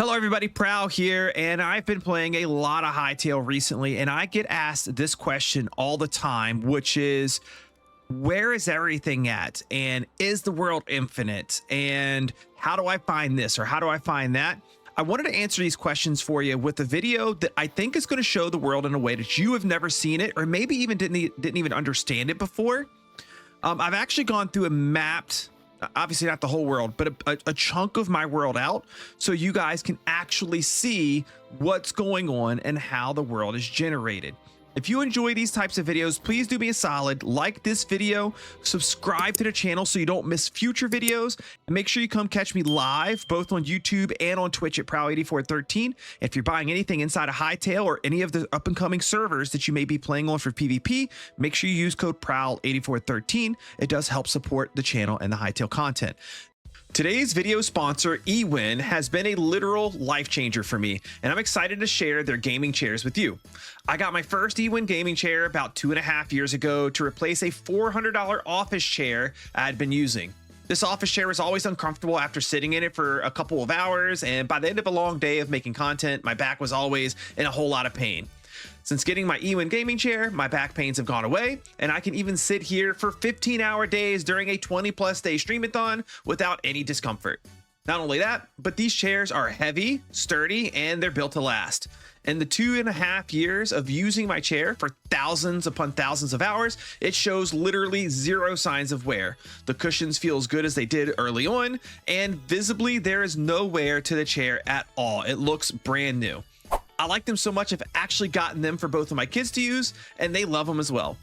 Hello everybody, Prow here, and I've been playing a lot of Hytale recently, and I get asked this question all the time, which is, where is everything at? And is the world infinite? And how do I find this or how do I find that? I wanted to answer these questions for you with a video that I think is going to show the world in a way that you have never seen it, or maybe even didn't even understand it before. I've actually gone through and mapped, obviously not the whole world, but a chunk of my world out so you guys can actually see what's going on and how the world is generated. If you enjoy these types of videos, please do me a solid, like this video, subscribe to the channel so you don't miss future videos, and make sure you come catch me live both on YouTube and on Twitch at Prowl8413. If you're buying anything inside of Hytale or any of the up and coming servers that you may be playing on for PvP, make sure you use code Prowl8413. It does help support the channel and the Hytale content. Today's video sponsor, eWin, has been a literal life changer for me, and I'm excited to share their gaming chairs with you. I got my first eWin gaming chair about 2.5 years ago to replace a $400 office chair I had been using. This office chair was always uncomfortable after sitting in it for a couple of hours, and by the end of a long day of making content, my back was always in a whole lot of pain. Since getting my eWin gaming chair, my back pains have gone away, and I can even sit here for 15-hour days during a 20+ day streamathon without any discomfort. Not only that, but these chairs are heavy, sturdy, and they're built to last. In the 2.5 years of using my chair for thousands upon thousands of hours, it shows literally zero signs of wear. The cushions feel as good as they did early on, and visibly there is no wear to the chair at all. It looks brand new. I like them so much I've actually gotten them for both of my kids to use, and they love them as well.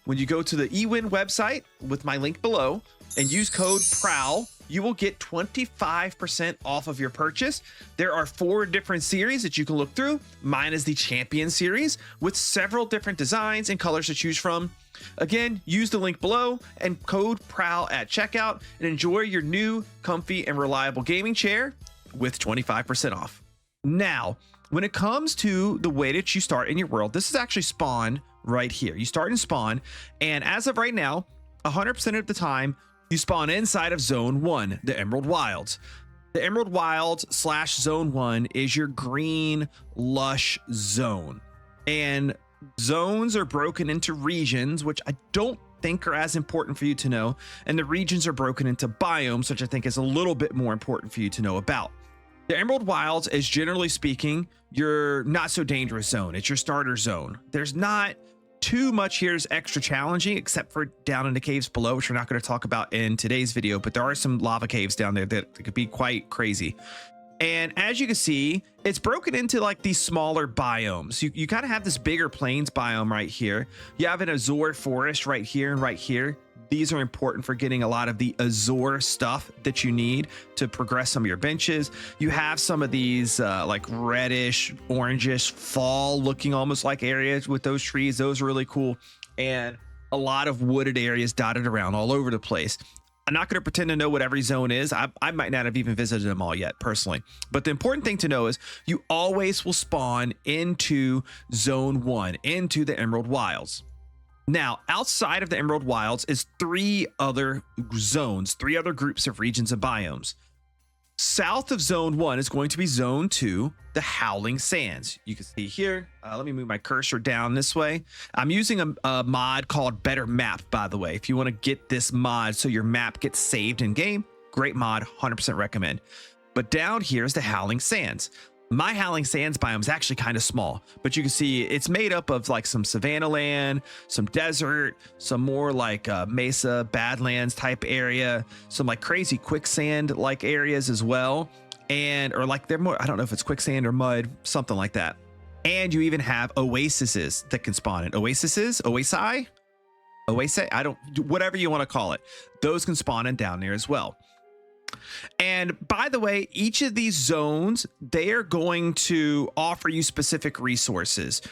When you go to the eWin website with my link below and use code PROWL, you will get 25% off of your purchase. There are 4 different series that you can look through. Mine is the Champion series with several different designs and colors to choose from. Again, use the link below and code PROWL at checkout and enjoy your new, comfy, and reliable gaming chair with 25% off. Now, when it comes to the way that you start in your world, this is actually spawn right here. You start in spawn, and as of right now, 100% of the time, you spawn inside of Zone 1, the Emerald Wilds. The Emerald Wilds / Zone 1 is your green, lush zone. And zones are broken into regions, which I don't think are as important for you to know. And the regions are broken into biomes, which I think is a little bit more important for you to know about. The Emerald Wilds is, generally speaking, your not so dangerous zone. It's your starter zone. There's not too much here that's extra challenging, except for down in the caves below, which we're not going to talk about in today's video, but there are some lava caves down there that could be quite crazy. And as you can see, it's broken into like these smaller biomes. You kind of have this bigger plains biome right here. You have an Azure forest right here and right here. These are important for getting a lot of the Azure stuff that you need to progress some of your benches. You have some of these like reddish, orangish, fall looking almost like areas with those trees. Those are really cool. And a lot of wooded areas dotted around all over the place. I'm not going to pretend to know what every zone is. I might not have even visited them all yet personally. But the important thing to know is you always will spawn into Zone 1, into the Emerald Wilds. Now, outside of the Emerald Wilds is 3 other zones, 3 other groups of regions and biomes. South of Zone 1 is going to be Zone 2, the Howling Sands. You can see here, let me move my cursor down this way. I'm using a mod called Better Map, by the way. If you want to get this mod so your map gets saved in game, great mod, 100% recommend. But down here is the Howling Sands. My Howling Sands biome is actually kind of small, but you can see it's made up of like some savanna land, some desert, some more like mesa, badlands type area, some like crazy quicksand like areas as well. And, or like they're more, I don't know if it's quicksand or mud, something like that. And you even have oases that can spawn in. Oasis, I don't, whatever you want to call it. Those can spawn in down there as well. And by the way, each of these zones, they are going to offer you specific resources.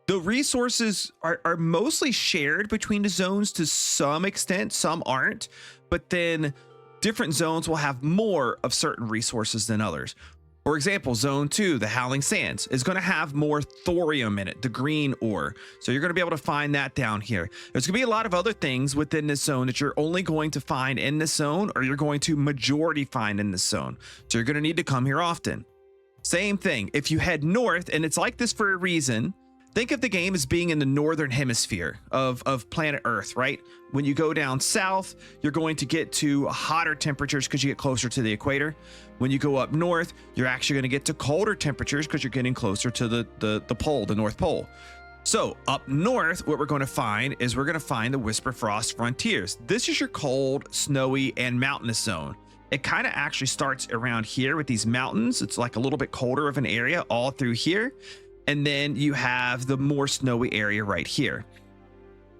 The resources are mostly shared between the zones to some extent, some aren't, but then different zones will have more of certain resources than others. For example, Zone 2, the Howling Sands, is going to have more thorium in it, the green ore. So you're going to be able to find that down here. There's going to be a lot of other things within this zone that you're only going to find in this zone, or you're going to majority find in this zone. So you're going to need to come here often. Same thing. If you head north, and it's like this for a reason, think of the game as being in the northern hemisphere of planet Earth, right? When you go down south, you're going to get to hotter temperatures because you get closer to the equator. When you go up north, you're actually going to get to colder temperatures because you're getting closer to the pole, the North Pole. So up north, what we're going to find is we're going to find the Whisper Frost Frontiers. This is your cold, snowy, and mountainous zone. It kind of actually starts around here with these mountains. It's like a little bit colder of an area all through here. And then you have the more snowy area right here.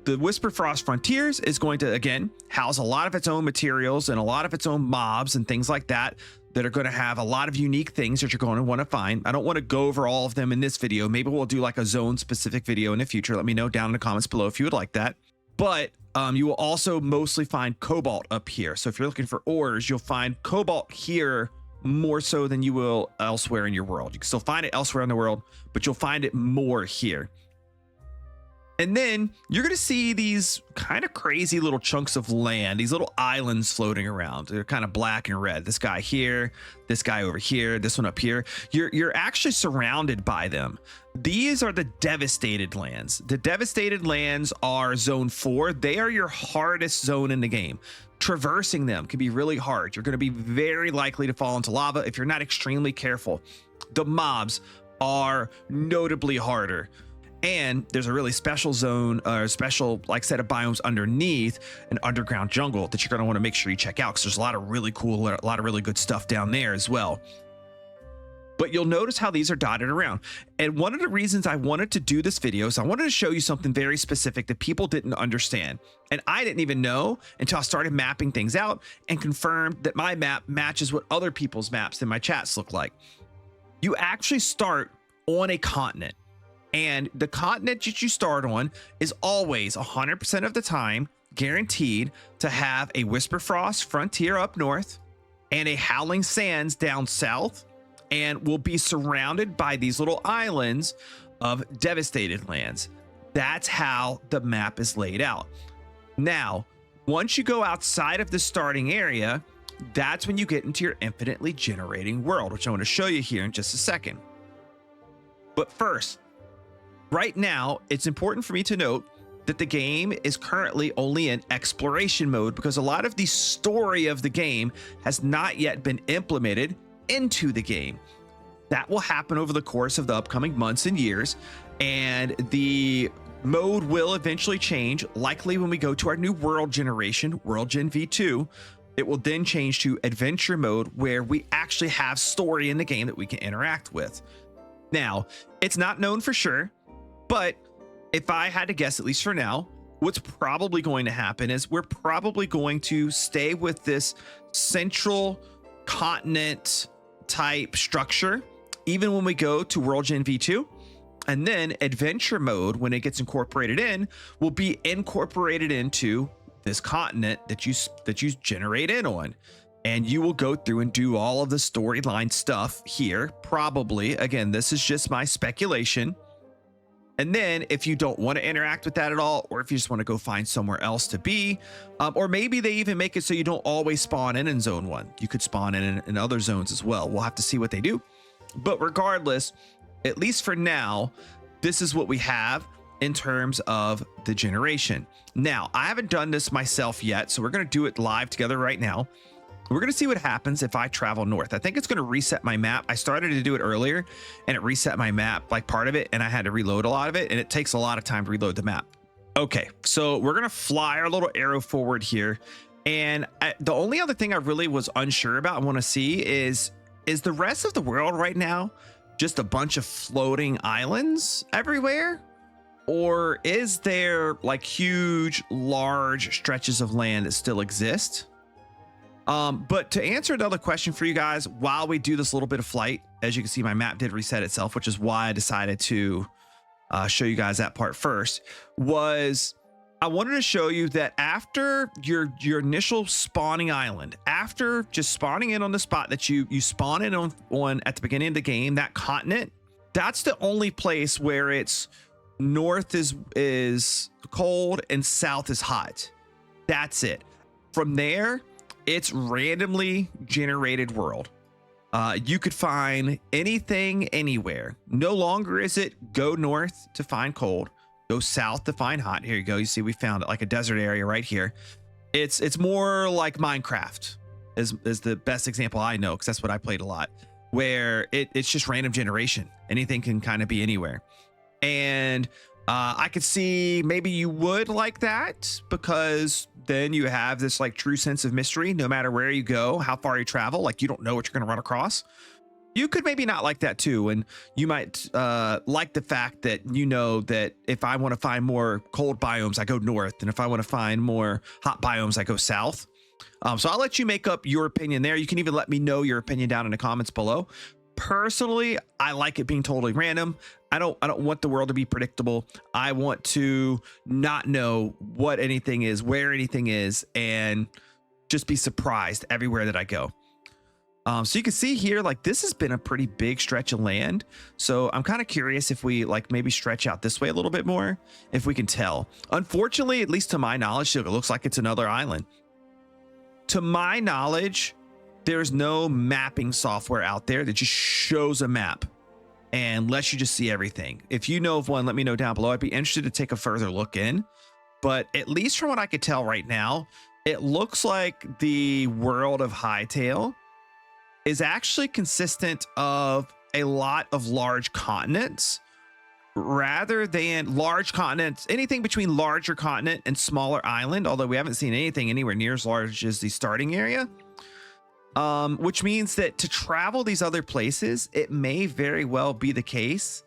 The Whisper Frost Frontiers is going to, again, house a lot of its own materials and a lot of its own mobs and things like that that are going to have a lot of unique things that you're going to want to find. I don't want to go over all of them in this video. Maybe we'll do like a zone specific video in the future. Let me know down in the comments below if you would like that. But you will also mostly find cobalt up here. So if you're looking for ores, you'll find cobalt here more so than you will elsewhere in your world. You can still find it elsewhere in the world, but you'll find it more here. And then you're going to see these kind of crazy little chunks of land, these little islands floating around. They're kind of black and red. This guy here, this guy over here, this one up here. You're actually surrounded by them. These are the devastated lands. The devastated lands are zone 4. They are your hardest zone in the game. Traversing them can be really hard. You're going to be very likely to fall into lava if you're not extremely careful. The mobs are notably harder. And there's a really special zone or special like set of biomes underneath an underground jungle that you're going to want to make sure you check out because there's a lot of really cool, a lot of really good stuff down there as well. But you'll notice how these are dotted around. And one of the reasons I wanted to do this video is I wanted to show you something very specific that people didn't understand. And I didn't even know until I started mapping things out and confirmed that my map matches what other people's maps in my chats look like. You actually start on a continent. And the continent that you start on is always 100% of the time guaranteed to have a Whisper Frost Frontier up north and a Howling Sands down south, and will be surrounded by these little islands of devastated lands. That's how the map is laid out. Now, once you go outside of the starting area, that's when you get into your infinitely generating world, which I want to show you here in just a second. But first, right now, it's important for me to note that the game is currently only in exploration mode because a lot of the story of the game has not yet been implemented into the game. That will happen over the course of the upcoming months and years, and the mode will eventually change, likely when we go to our new world generation, World Gen V2. It will then change to adventure mode where we actually have story in the game that we can interact with. Now, it's not known for sure, but if I had to guess, at least for now, what's probably going to happen is we're probably going to stay with this central continent type structure, even when we go to World Gen V2. And then adventure mode, when it gets incorporated in, will be incorporated into this continent that you generate in on. And you will go through and do all of the storyline stuff here. Probably, again, this is just my speculation. And then if you don't want to interact with that at all, or if you just want to go find somewhere else to be, or maybe they even make it so you don't always spawn in zone 1. You could spawn in other zones as well. We'll have to see what they do. But regardless, at least for now, this is what we have in terms of the generation. Now, I haven't done this myself yet, so we're going to do it live together right now. We're going to see what happens if I travel north. I think it's going to reset my map. I started to do it earlier and it reset my map, like part of it, and I had to reload a lot of it, and it takes a lot of time to reload the map. Okay, so we're going to fly our little arrow forward here. And the only other thing I really was unsure about, I want to see is the rest of the world right now just a bunch of floating islands everywhere? Or is there like huge, large stretches of land that still exist? But to answer another question for you guys, while we do this little bit of flight, as you can see, my map did reset itself, which is why I decided to show you guys that part first, was I wanted to show you that after your initial spawning island, after just spawning in on the spot that you spawn in on at the beginning of the game, that continent, that's the only place where it's north is cold and south is hot. That's it. From there, it's randomly generated world. You could find anything anywhere. No longer is it go north to find cold, go south to find hot. Here you go. You see, we found it like a desert area right here. It's more like Minecraft is the best example I know, because that's what I played a lot, where it's just random generation. Anything can kind of be anywhere. And I could see maybe you would like that, because then you have this like true sense of mystery. No matter where you go, how far you travel, like you don't know what you're going to run across. You could maybe not like that too. And you might like the fact that you know that if I want to find more cold biomes, I go north. And if I want to find more hot biomes, I go south. So I'll let you make up your opinion there. You can even let me know your opinion down in the comments below. Personally, I like it being totally random. I don't want the world to be predictable. I want to not know what anything is, where anything is, and just be surprised everywhere that I go. So you can see here, like this has been a pretty big stretch of land. So I'm kind of curious if we like maybe stretch out this way a little bit more, if we can tell. Unfortunately, at least to my knowledge, it looks like it's another island. To my knowledge, there's no mapping software out there that just shows a map and lets you just see everything. If you know of one, let me know down below. I'd be interested to take a further look in. But at least from what I could tell right now, it looks like the world of Hytale is actually consistent of a lot of large continents, rather than large continents, anything between larger continent and smaller island, although we haven't seen anything anywhere near as large as the starting area. Which means that to travel these other places, it may very well be the case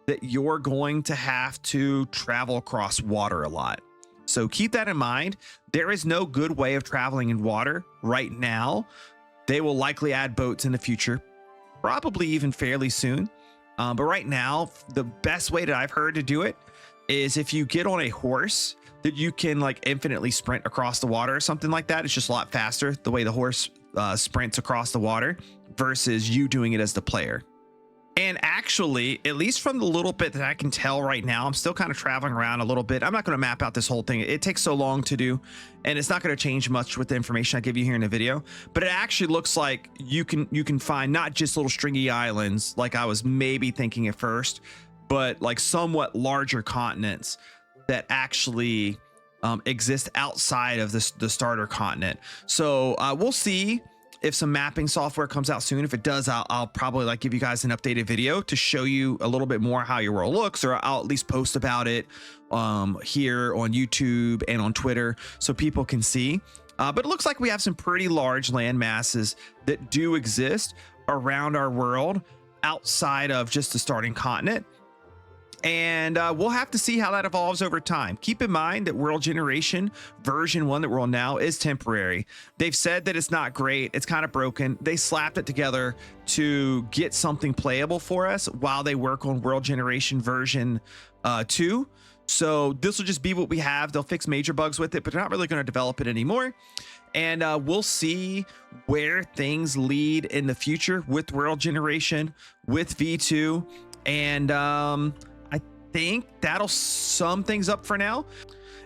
that you're going to have to travel across water a lot. So keep that in mind. There is no good way of traveling in water right now. They will likely add boats in the future, probably even fairly soon. But right now, the best way that I've heard to do it is if you get on a horse that you can like infinitely sprint across the water or something like that. It's just a lot faster the way the horse sprints across the water versus you doing it as the player. And actually, at least from the little bit that I can tell right now, I'm still kind of traveling around a little bit. I'm not going to map out this whole thing. It takes so long to do, and it's not going to change much with the information I give you here in the video. But it actually looks like you can find not just little stringy islands like I was maybe thinking at first, but like somewhat larger continents that actually exist outside of the starter continent. So we'll see if some mapping software comes out soon. If it does, I'll probably like give you guys an updated video to show you a little bit more how your world looks, or I'll at least post about it here on YouTube and on Twitter so people can see. But it looks like we have some pretty large land masses that do exist around our world outside of just the starting continent. And we'll have to see how that evolves over time. Keep in mind that world generation version 1 that we're on now is temporary. They've said that it's not great. It's kind of broken. They slapped it together to get something playable for us while they work on world generation version 2. So this will just be what we have. They'll fix major bugs with it, but they're not really going to develop it anymore. And we'll see where things lead in the future with world generation, with V2. And I think that'll sum things up for now.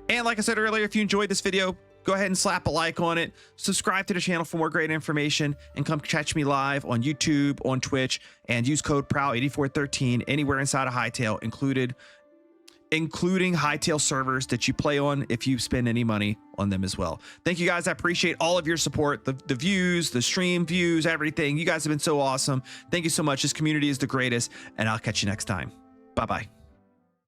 And like I said earlier, if you enjoyed this video, go ahead and slap a like on it, subscribe to the channel for more great information, and come catch me live on YouTube, on Twitch, and use code PROW8413 anywhere inside of Hytale, including Hytale servers that you play on if you spend any money on them as well. Thank you guys. I appreciate all of your support, the views, the stream views, everything. You guys have been so awesome. Thank you so much. This community is the greatest, and I'll catch you next time. Bye-bye.